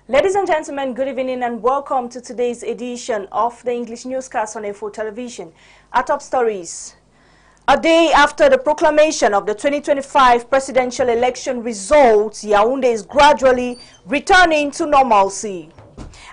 Ladies and gentlemen, good evening and welcome to today's edition of the English newscast on A4 Television. Our top stories. A day after the proclamation of the 2025 presidential election results, Yaoundé is gradually returning to normalcy.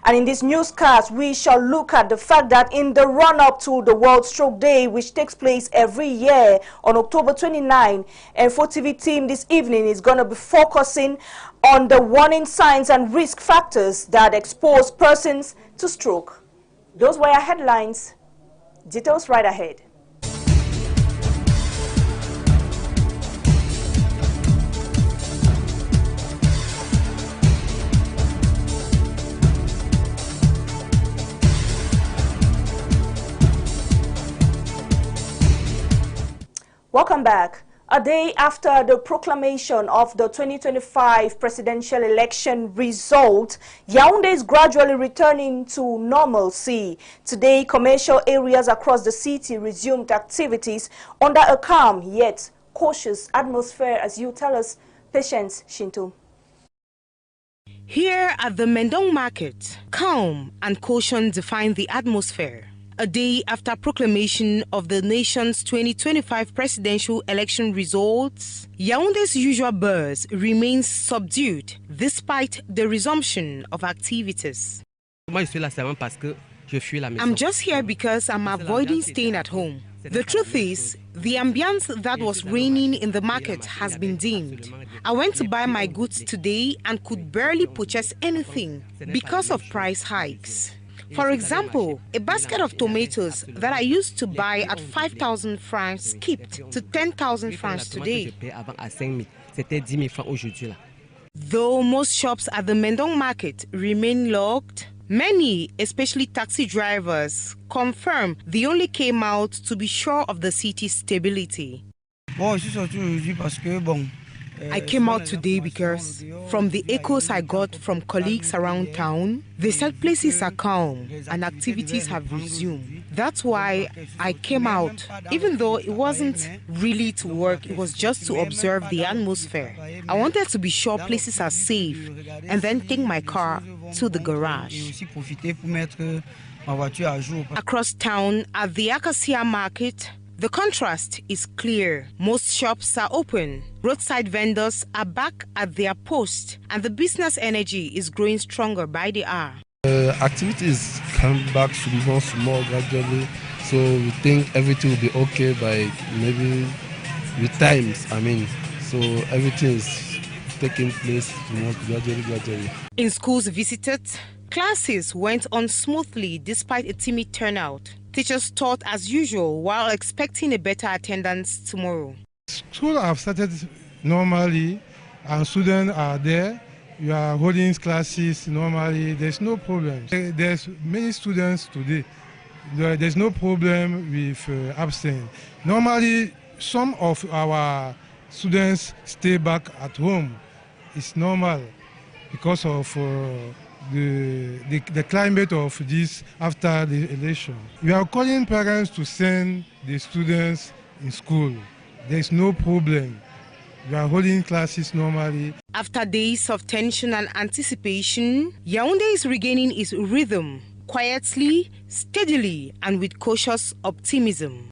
And in this newscast, we shall look at the fact that in the run-up to the World Stroke Day, which takes place every year on October 29, A4 TV team this evening is going to be focusing on the warning signs and risk factors that expose persons to stroke. Those were our headlines. Details right ahead. Welcome back. A day after the proclamation of the 2025 presidential election result, Yaoundé is gradually returning to normalcy. Today, commercial areas across the city resumed activities under a calm yet cautious atmosphere, as you tell us, Patience Shinto. Here at the Mendong Market, calm and caution define the atmosphere. A day after proclamation of the nation's 2025 presidential election results, Yaoundé's usual buzz remains subdued despite the resumption of activities. I'm just here because I'm avoiding staying at home. The truth is, the ambience that was reigning in the market has been dimmed. I went to buy my goods today and could barely purchase anything because of price hikes. For example, a basket of tomatoes that I used to buy at 5,000 francs skipped to 10,000 francs today. Though most shops at the Mendong Market remain locked, many, especially taxi drivers, confirm they only came out to be sure of the city's stability. I came out today because from the echoes I got from colleagues around town, they said places are calm and activities have resumed. That's why I came out, even though it wasn't really to work, it was just to observe the atmosphere. I wanted to be sure places are safe and then take my car to the garage. Across town at the Acacia Market, the contrast is clear. Most shops are open. Roadside vendors are back at their post, and the business energy is growing stronger by the hour. Activities come back small gradually, so we think everything will be okay by maybe with times. So everything is taking place gradually. In schools visited, classes went on smoothly despite a timid turnout. Teachers taught as usual while expecting a better attendance tomorrow. School have started normally and students are there. You are holding classes normally. There's no problem. There's many students today. There's no problem with absence. Normally, some of our students stay back at home. It's normal because of the climate of this after the election. We are calling parents to send the students in school. There's no problem. We are holding classes normally. After days of tension and anticipation, Yaoundé is regaining its rhythm, quietly, steadily, and with cautious optimism.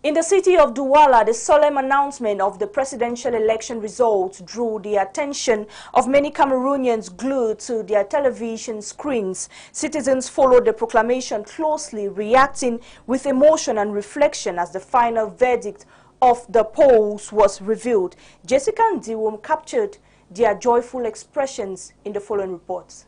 In the city of Douala, the solemn announcement of the presidential election results drew the attention of many Cameroonians glued to their television screens. Citizens followed the proclamation closely, reacting with emotion and reflection as the final verdict of the polls was revealed. Jessica and Diwom captured their joyful expressions in the following reports.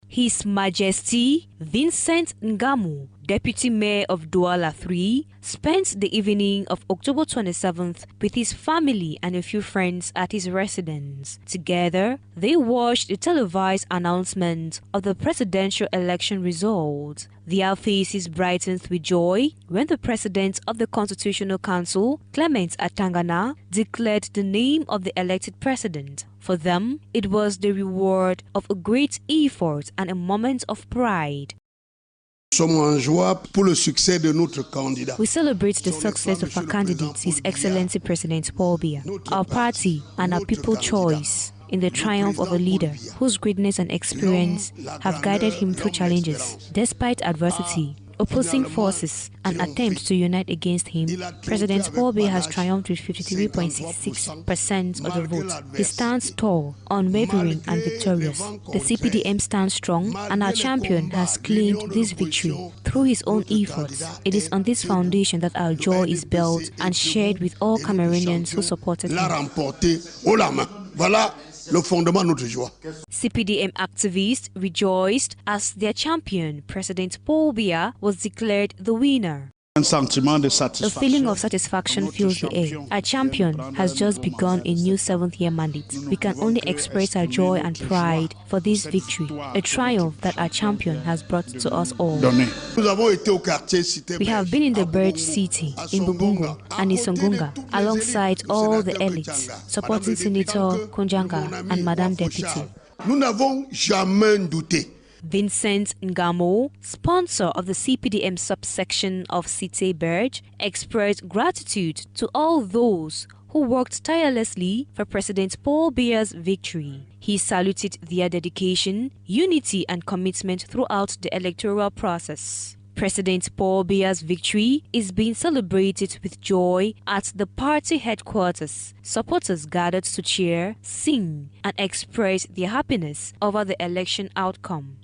His Majesty Vincent Ngamu, Deputy Mayor of Douala III, spent the evening of October 27th with his family and a few friends at his residence. Together, they watched the televised announcement of the presidential election results. Their faces brightened with joy when the President of the Constitutional Council, Clement Atangana, declared the name of the elected president. For them, it was the reward of a great effort and a moment of pride. We celebrate the success of our candidate, His Excellency President Paul Biya, our party and our people's choice. in the triumph of a leader whose greatness and experience have guided him through challenges. Despite adversity, opposing forces, and attempts to unite against him, President Paul Biya has triumphed with 53.66% of the vote. He stands tall, unwavering, and victorious. The CPDM stands strong, and our champion has claimed this victory through his own efforts. It is on this foundation that our joy is built and shared with all Cameroonians who supported him. Le fondement de notre joie. CPDM activists rejoiced as their champion, President Paul Biya, was declared the winner. The feeling of satisfaction fills the air. Our champion has just begun a new 7th-year mandate. We can only express our joy and pride for this victory, a triumph that our champion has brought to us all. We have been in the Bird City, in Bubungo and in Songunga, alongside all the elites, supporting Senator Kunjanga and Madame Deputy. Nous n'avons jamais douté. Vincent Ngamo, sponsor of the CPDM subsection of Cité Berge, expressed gratitude to all those who worked tirelessly for President Paul Biya's victory. He saluted their dedication, unity and commitment throughout the electoral process. President Paul Biya's victory is being celebrated with joy at the party headquarters. Supporters gathered to cheer, sing, and express their happiness over the election outcome.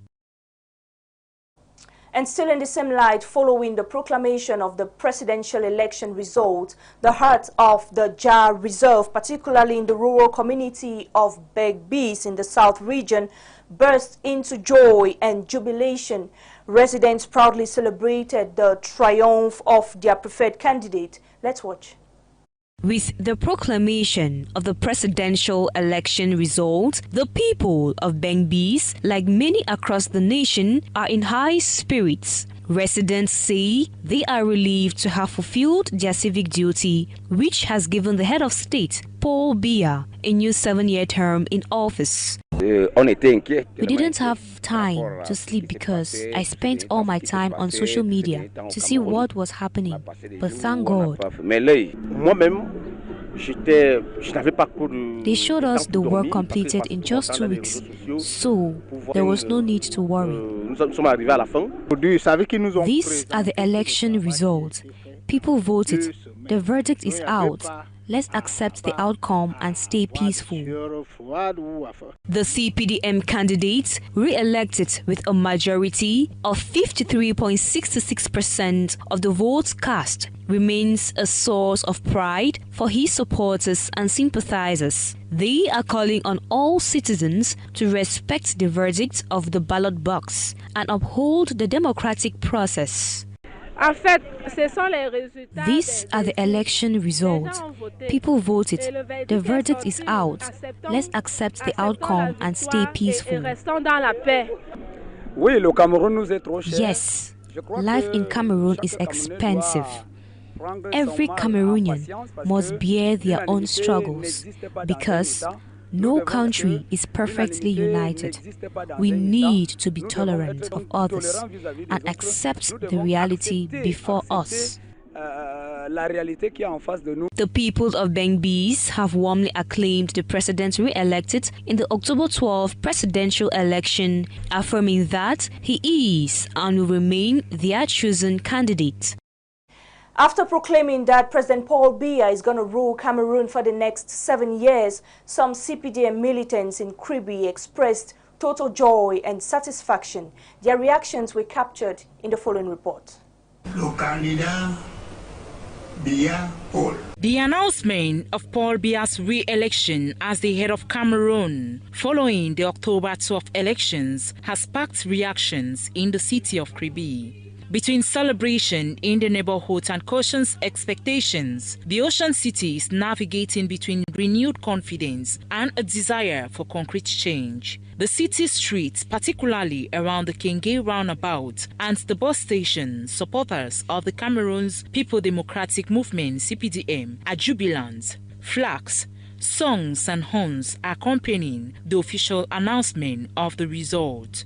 And still in the same light, following the proclamation of the presidential election result, the heart of the Jar Reserve, particularly in the rural community of Begbis in the South region, burst into joy and jubilation. Residents proudly celebrated the triumph of their preferred candidate. Let's watch. With the proclamation of the presidential election result, the people of Begbis, like many across the nation, are in high spirits. Residents say they are relieved to have fulfilled their civic duty, which has given the head of state, Paul Biya, a new 7-year term in office. We didn't have time to sleep because I spent all my time on social media to see what was happening. But thank God. They showed us the work completed in just 2 weeks, so there was no need to worry. These are the election results. People voted. The verdict is out. Let's accept the outcome and stay peaceful. The CPDM candidate, re-elected with a majority of 53.66% of the votes cast, remains a source of pride for his supporters and sympathizers. They are calling on all citizens to respect the verdict of the ballot box and uphold the democratic process. These are the election results. People voted. The verdict is out. Let's accept the outcome and stay peaceful. Yes, life in Cameroon is expensive. Every Cameroonian must bear their own struggles because no country is perfectly united. We need to be tolerant of others and accept the reality before us. The people of Begbis have warmly acclaimed the president re-elected in the October 12 presidential election, affirming that he is and will remain their chosen candidate. After proclaiming that President Paul Biya is going to rule Cameroon for the next 7 years, some CPDM militants in Kribi expressed total joy and satisfaction. Their reactions were captured in the following report. The announcement of Paul Biya's re-election as the head of Cameroon following the October 12 elections has sparked reactions in the city of Kribi. Between celebration in the neighborhood and cautious expectations, the Ocean City is navigating between renewed confidence and a desire for concrete change. The city streets, particularly around the Kenge roundabout and the bus station, supporters of the Cameroon's People Democratic Movement (CPDM) are jubilant. Flags, songs and horns accompanying the official announcement of the result.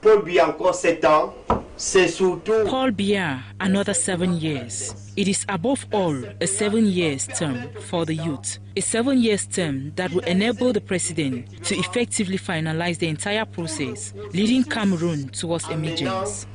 Paul Biya encore 7 ans. C'est surtout Paul Biya another 7 years. It is above all a 7-year term for the youth. A 7-year term that will enable the president to effectively finalize the entire process, leading Cameroon towards emergence.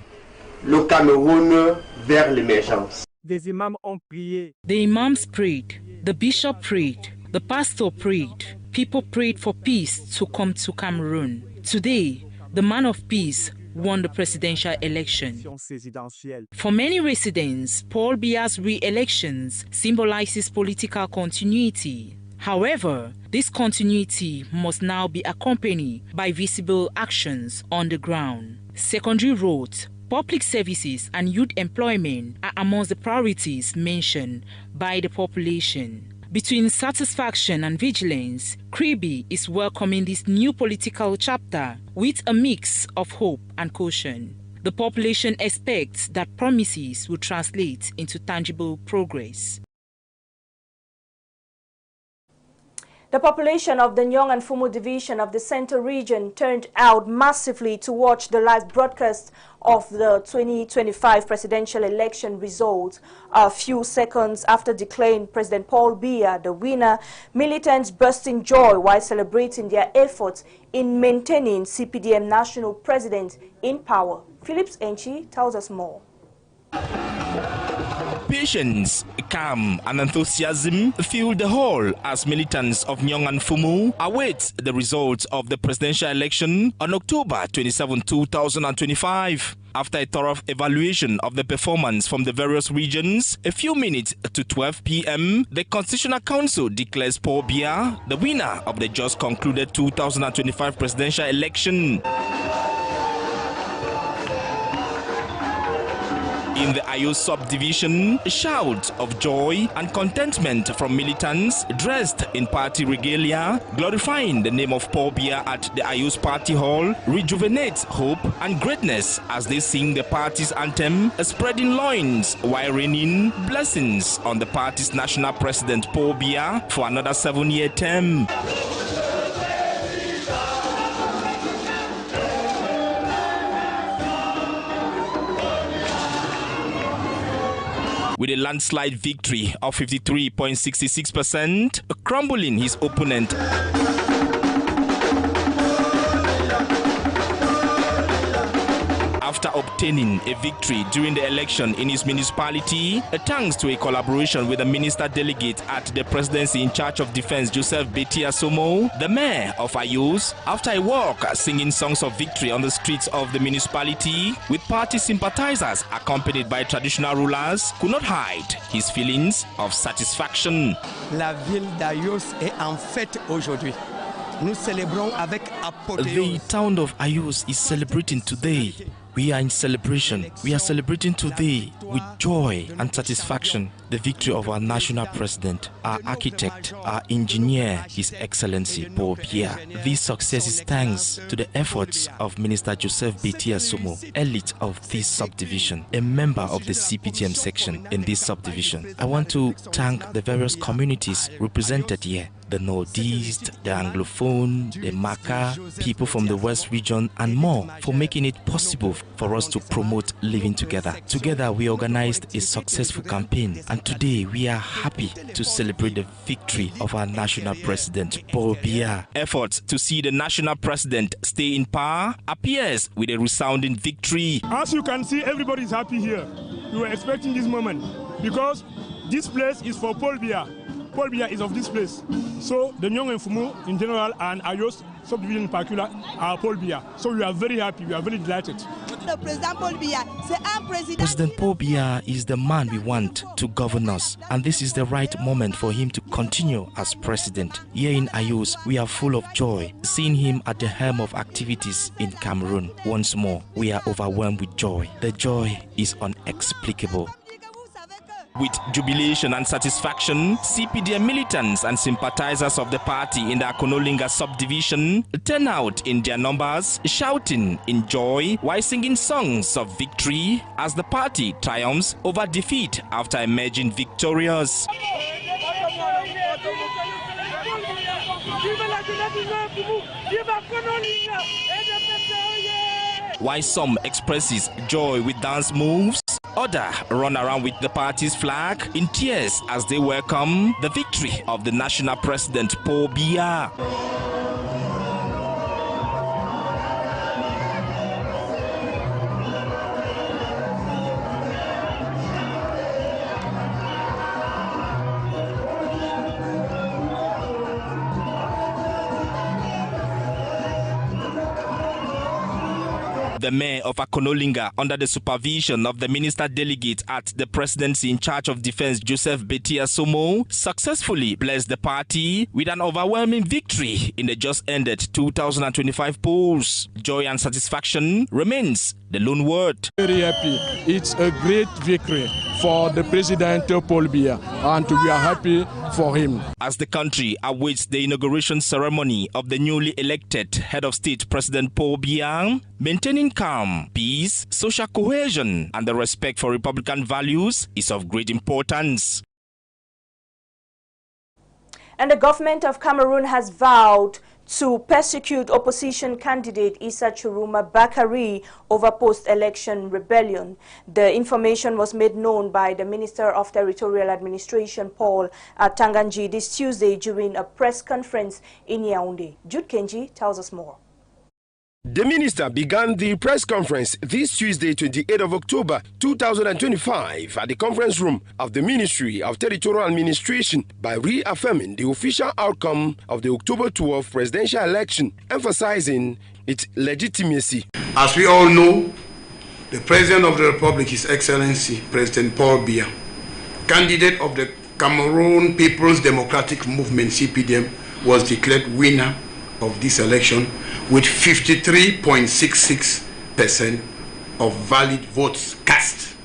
le Cameroun vers l'émergence. Des imams ont prié. The imams prayed, the bishop prayed, the pastor prayed. People prayed for peace to come to Cameroon. Today, the man of peace won the presidential election. For many residents, Paul Biya's re-election symbolizes political continuity. However, this continuity must now be accompanied by visible actions on the ground. Secondary roads, public services and youth employment are amongst the priorities mentioned by the population. Between satisfaction and vigilance, Kribi is welcoming this new political chapter with a mix of hope and caution. The population expects that promises will translate into tangible progress. The population of the Nyong and Fumu division of the Central region turned out massively to watch the live broadcast of the 2025 presidential election results. A few seconds after declaring President Paul Biya the winner, militants burst in joy while celebrating their efforts in maintaining CPDM national president in power. Phillips Enchi tells us more. Patience, calm and enthusiasm fill the hall as militants of Nyong and Fumu await the results of the presidential election on October 27, 2025. After a thorough evaluation of the performance from the various regions, a few minutes to 12 p.m., the Constitutional Council declares Paul Biya the winner of the just concluded 2025 presidential election. In the Ayo subdivision, shouts of joy and contentment from militants dressed in party regalia, glorifying the name of Paul Biya at the Ayo's party hall, rejuvenates hope and greatness as they sing the party's anthem, spreading loins while raining blessings on the party's national president Paul Biya for another 7-year term. With a landslide victory of 53.66%, crumbling his opponent. After obtaining a victory during the election in his municipality, thanks to a collaboration with the minister delegate at the presidency in charge of defense, Joseph Betia Somo, the mayor of Ayos, after a walk singing songs of victory on the streets of the municipality with party sympathizers accompanied by traditional rulers, could not hide his feelings of satisfaction. La ville d'Ayos est en fête aujourd'hui. Nous célébrons avec apothéose. The town of Ayos is celebrating today. We are in celebration. We are celebrating today with joy and satisfaction the victory of our national president, our architect, our engineer, His Excellency Paul Biya. This success is thanks to the efforts of Minister Joseph Betia Somo, elite of this subdivision, a member of the CPTM section in this subdivision. I want to thank the various communities represented here. The Northeast, the Anglophone, the Maka, people from the West region and more for making it possible for us to promote living together. Together we organized a successful campaign and today we are happy to celebrate the victory of our national president, Paul Biya. Efforts to see the national president stay in power appears with a resounding victory. As you can see, everybody is happy here. We were expecting this moment because this place is for Paul Biya. Paul Biya is of this place. So the Nyong and Fumu in general and Ayos subdivision in particular are Paul Biya. So we are very happy, we are very delighted. President Paul Biya is the man we want to govern us, and this is the right moment for him to continue as president. Here in Ayos, we are full of joy, seeing him at the helm of activities in Cameroon. Once more, we are overwhelmed with joy. The joy is inexplicable. With jubilation and satisfaction, CPDM militants and sympathizers of the party in the Akonolinga subdivision turn out in their numbers, shouting in joy while singing songs of victory as the party triumphs over defeat after emerging victorious. while some expresses joy with dance moves, others run around with the party's flag in tears as they welcome the victory of the national president Paul Biya. The mayor of Akonolinga, under the supervision of the minister delegate at the presidency in charge of defense, Joseph Betia Somo, successfully blessed the party with an overwhelming victory in the just ended 2025 polls. Joy and satisfaction remains the lone word. Very happy. It's a great victory for the President Paul Biya, and we are happy for him. As the country awaits the inauguration ceremony of the newly elected head of state, President Paul Biya, maintaining calm, peace, social cohesion, and the respect for Republican values is of great importance. And the government of Cameroon has vowed to persecute opposition candidate Issa Churuma Bakari over post-election rebellion. The information was made known by the Minister of Territorial Administration, Paul Tanganji, this Tuesday during a press conference in Yaoundé. Jude Kenji tells us more. The minister began the press conference this Tuesday, 28th of October 2025 at the conference room of the Ministry of Territorial Administration by reaffirming the official outcome of the October 12 presidential election, emphasizing its legitimacy. As we all know, the President of the Republic, His Excellency President Paul Biya, candidate of the Cameroon People's Democratic Movement, CPDM, was declared winner of this election with 53.66% of valid votes cast.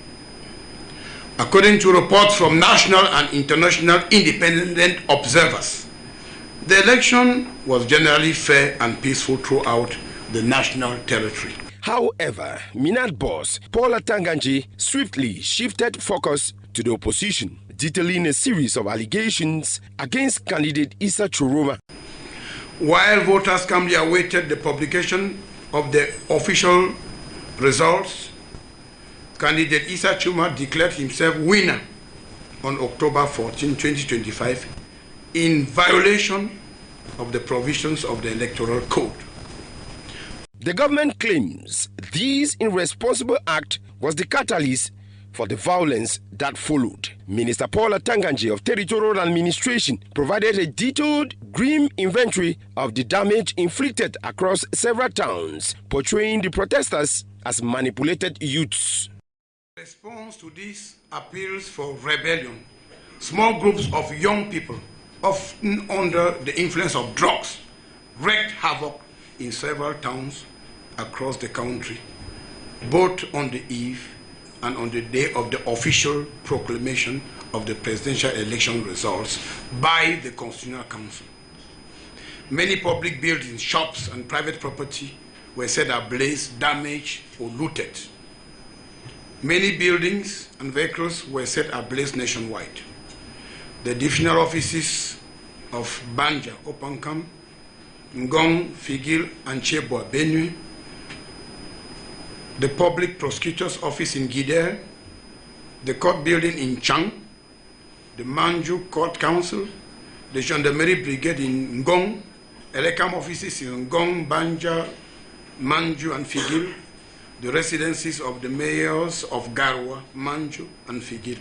According to reports from national and international independent observers, the election was generally fair and peaceful throughout the national territory. However, Minat boss Paul Tanganji swiftly shifted focus to the opposition, detailing a series of allegations against candidate Issa Churuma. While voters calmly awaited the publication of the official results, candidate Issa Churuma declared himself winner on October 14, 2025, in violation of the provisions of the Electoral Code. The government claims this irresponsible act was the catalyst for the violence that followed. Minister Paul Tanganji of Territorial Administration provided a detailed, grim inventory of the damage inflicted across several towns, portraying the protesters as manipulated youths. In response to these appeals for rebellion, small groups of young people, often under the influence of drugs, wreaked havoc in several towns across the country, both on the eve and on the day of the official proclamation of the presidential election results by the Constitutional Council. Many public buildings, shops, and private property were set ablaze, damaged, or looted. Many buildings and vehicles were set ablaze nationwide. The divisional offices of Banja, Opankam, Ngong, Figil, and Cheboa, Benue, the public prosecutor's office in Guider, the court building in Chang, the Manju Court Council, the Gendarmerie Brigade in Ngong, Elekam offices in Ngong, Banja, Manju, and Figil, the residences of the mayors of Garwa, Manju, and Figil,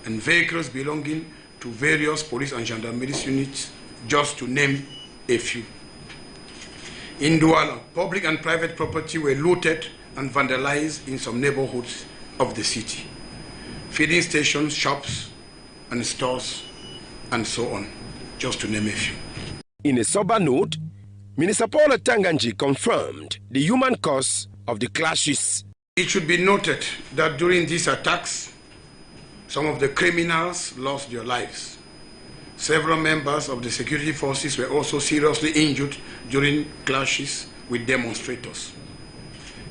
and vehicles belonging to various police and gendarmerie units, just to name a few. In Douala, public and private property were looted and vandalized in some neighborhoods of the city. Feeding stations, shops, and stores, and so on, just to name a few. In a sober note, Minister Paul Tanganji confirmed the human cause of the clashes. It should be noted that during these attacks, some of the criminals lost their lives. Several members of the security forces were also seriously injured during clashes with demonstrators.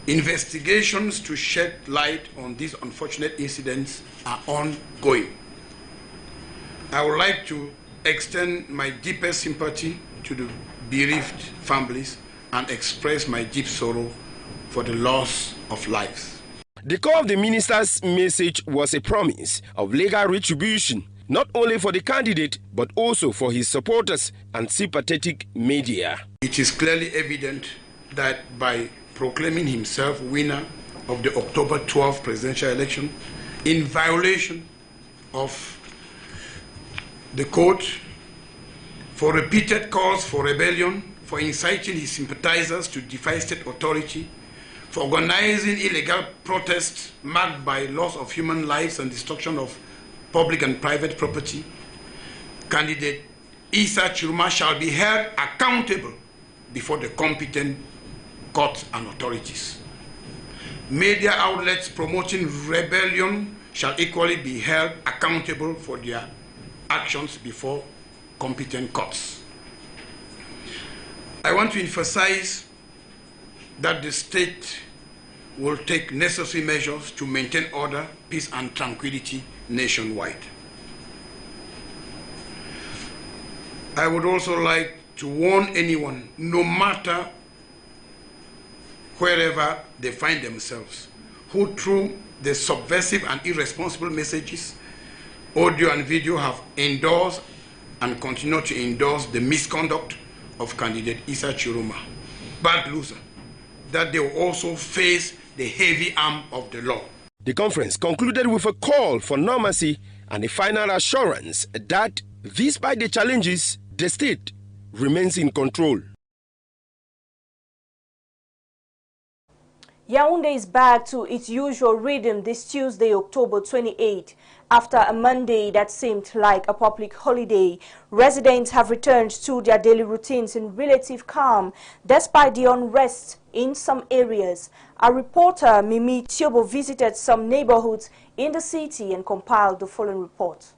Investigations to shed light on these unfortunate incidents are ongoing. I would like to extend my deepest sympathy to the bereaved families and express my deep sorrow for the loss of lives. The core of the minister's message was a promise of legal retribution, not only for the candidate, but also for his supporters and sympathetic media. It is clearly evident that by proclaiming himself winner of the October 12 presidential election, in violation of the code, for repeated calls for rebellion, for inciting his sympathizers to defy state authority, for organizing illegal protests marked by loss of human lives and destruction of public and private property, candidate Issa Chiroma shall be held accountable before the competent courts and authorities. Media outlets promoting rebellion shall equally be held accountable for their actions before competent courts. I want to emphasize that the state will take necessary measures to maintain order, peace, and tranquility nationwide. I would also like to warn anyone, no matter wherever they find themselves, who through the subversive and irresponsible messages, audio and video have endorsed and continue to endorse the misconduct of candidate Issa Chiroma, bad loser, that they will also face the heavy arm of the law. The conference concluded with a call for normalcy and a final assurance that, despite the challenges, the state remains in control. Yaoundé is back to its usual rhythm this Tuesday, October 28. After a Monday that seemed like a public holiday, residents have returned to their daily routines in relative calm, despite the unrest in some areas. Our reporter, Mimi Tiobo, visited some neighborhoods in the city and compiled the following report.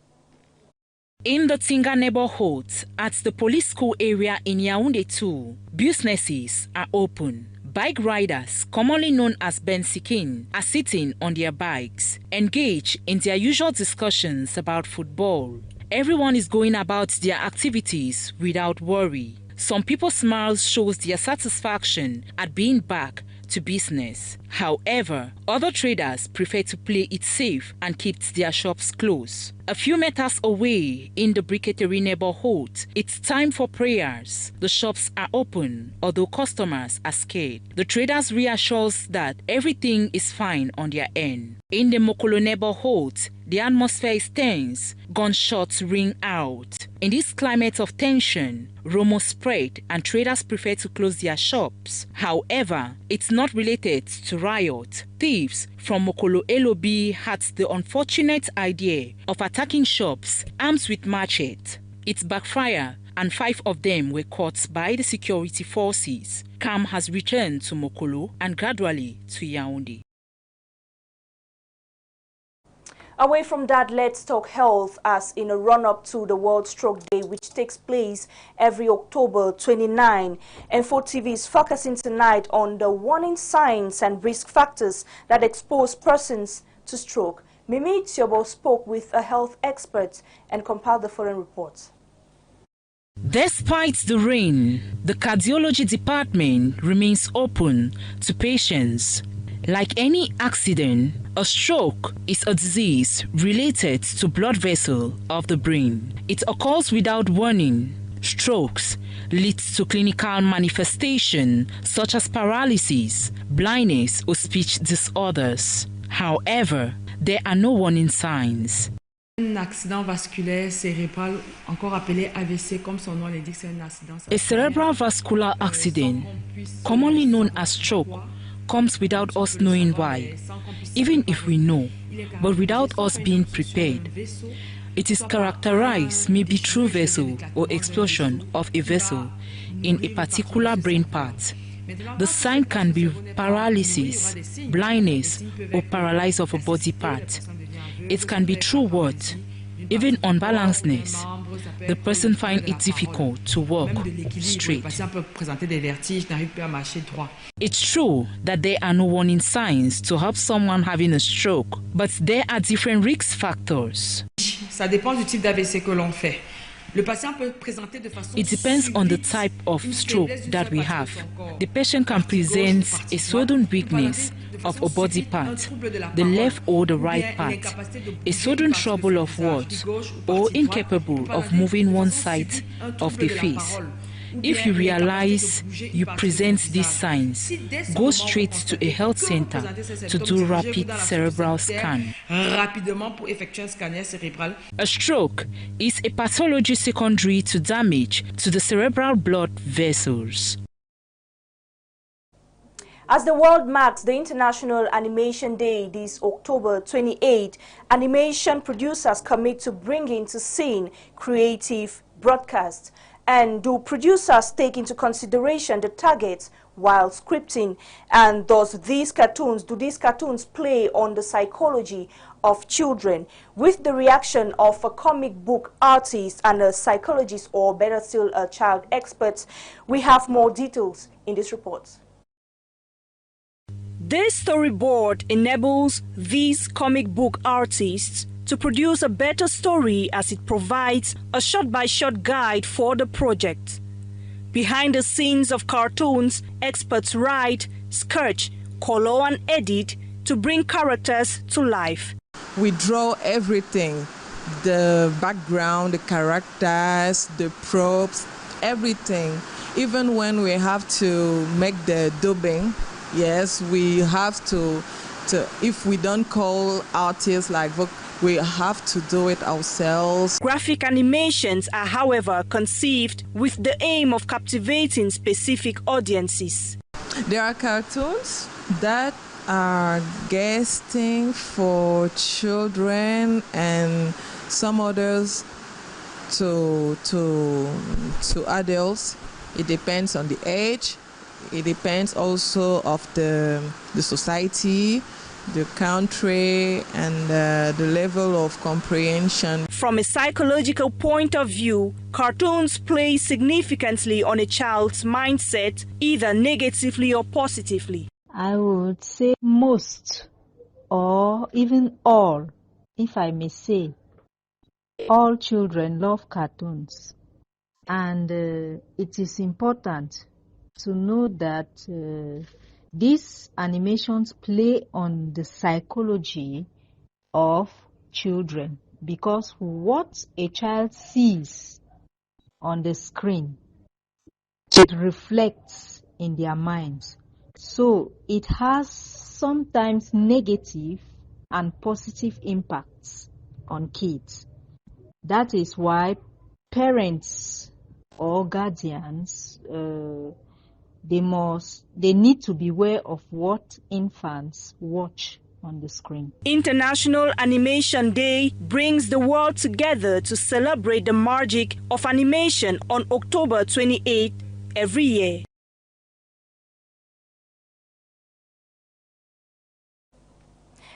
In the Tinga neighborhood, at the police school area in Yaoundé too, businesses are open. Bike riders, commonly known as bensikin, are sitting on their bikes, engaged in their usual discussions about football. Everyone is going about their activities without worry. Some people's smiles shows their satisfaction at being back to business. However, other traders prefer to play it safe and keep their shops closed. A few meters away in the Briqueterie neighborhood, it's time for prayers. The shops are open, although customers are scared. The traders reassures that everything is fine on their end. In the Mokolo neighborhood, the atmosphere is tense. Gunshots ring out. In this climate of tension, rumors spread and traders prefer to close their shops. However, it's not related to riot. Thieves from Mokolo Elobi had the unfortunate idea of attacking shops armed with machetes. It backfired and 5 of them were caught by the security forces. Calm has returned to Mokolo and gradually to Yaoundé. Away from that, let's talk health, as in a run-up to the World Stroke Day, which takes place every October 29. Info TV is focusing tonight on the warning signs and risk factors that expose persons to stroke. Mimi Tiobo spoke with a health expert and compiled the following report. Despite the rain, the cardiology department remains open to patients. Like any accident, a stroke is a disease related to blood vessel of the brain. It occurs without warning. Strokes lead to clinical manifestation such as paralysis, blindness, or speech disorders. However, there are no warning signs. Un accident vasculaire cérébral, encore appelé AVC, comme son nom l'indique, c'est un accident. A cerebral vascular accident, commonly known as stroke, comes without us knowing why, even if we know, but without us being prepared. It is characterized maybe through vessel or explosion of a vessel in a particular brain part. The sign can be paralysis, blindness, or paralysis of a body part. It can be through what? Even unbalancedness. The person finds it difficult to walk straight. It's true that there are no warning signs to help someone having a stroke, but there are different risk factors. Ça dépend du type d'AVC que l'on fait. It depends on the type of stroke that we have. The patient can present a sudden weakness of a body part, the left or the right part, a sudden trouble of words, or incapable of moving one side of the face. If you realize you present these signs, go straight to a health center to do rapid cerebral scan. A stroke is a pathology secondary to damage to the cerebral blood vessels. As the world marks the International Animation Day this October 28, animation producers commit to bringing to scene creative broadcasts. And do producers take into consideration the targets while scripting? And do these cartoons play on the psychology of children? With the reaction of a comic book artist and a psychologist, or better still a child expert, we have more details in this report. This storyboard enables these comic book artists to produce a better story, as it provides a shot-by-shot guide for the project. Behind the scenes of cartoons, experts write, sketch, color and edit to bring characters to life. We draw everything, the background, the characters, the props, everything. Even when we have to make the dubbing, yes, we have to if we don't call artists like we have to do it ourselves. Graphic animations are, however, conceived with the aim of captivating specific audiences. There are cartoons that are guesting for children and some others to adults. It depends on the age. It depends also of the society, the country, and the level of comprehension. From a psychological point of view, cartoons play significantly on a child's mindset, either negatively or positively. I would say most, or even all, if I may say. All children love cartoons, and it is important to know that these animations play on the psychology of children, because what a child sees on the screen, it reflects in their minds. So it has sometimes negative and positive impacts on kids. That is why parents or guardians they need to be aware of what infants watch on the screen. International Animation Day brings the world together to celebrate the magic of animation on October 28 every year.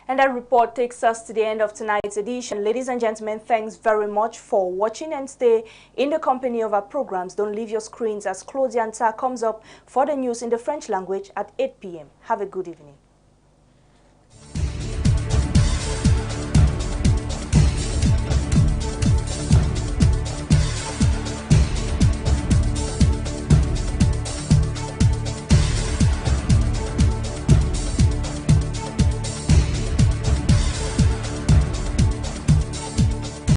And that report takes us to the end of tonight's edition. Ladies and gentlemen, thanks very much for watching, and stay in the company of our programs. Don't leave your screens as Claudia Anta comes up for the news in the French language at 8 p.m. Have a good evening.